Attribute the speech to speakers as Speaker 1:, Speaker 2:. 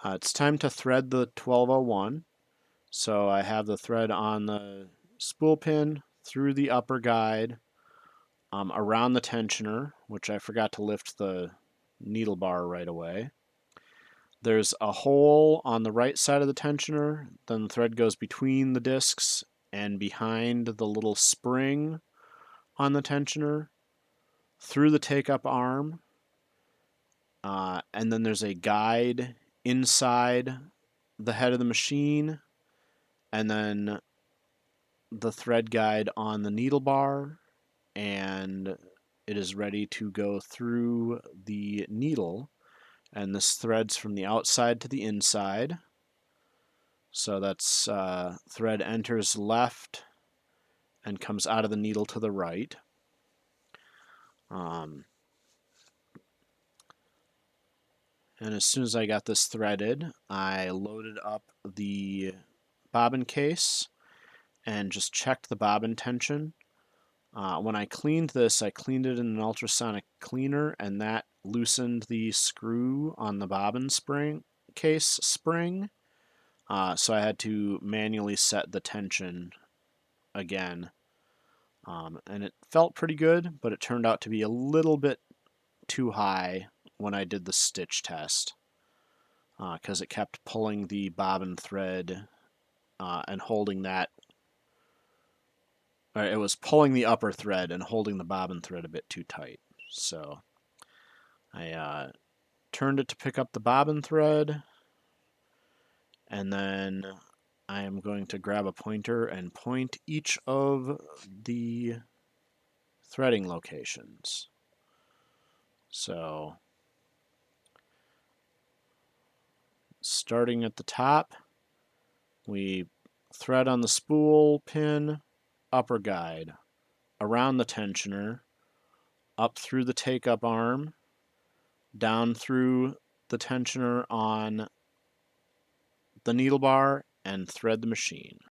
Speaker 1: It's time to thread the 1201. So I have the thread on the spool pin through the upper guide, around the tensioner, which I forgot to lift the needle bar right away. There's a hole on the right side of the tensioner, then the thread goes between the discs and behind the little spring on the tensioner, through the take-up arm, and then there's a guide inside the head of the machine, and then the thread guide on the needle bar, and it is ready to go through the needle. And this threads from the outside to the inside. So that's thread enters left and comes out of the needle to the right. And as soon as I got this threaded, I loaded up the bobbin case and just checked the bobbin tension. When I cleaned this, I cleaned it in an ultrasonic cleaner, and that loosened the screw on the bobbin spring case spring. So I had to manually set the tension again. And it felt pretty good, but it turned out to be a little bit too high when I did the stitch test, because it kept pulling the bobbin thread and holding that. Or it was pulling the upper thread and holding the bobbin thread a bit too tight. So I turned it to pick up the bobbin thread, and then I am going to grab a pointer and point each of the threading locations. So starting at the top, we thread on the spool pin, upper guide, around the tensioner, up through the take-up arm, down through the tensioner on the needle bar, and thread the machine.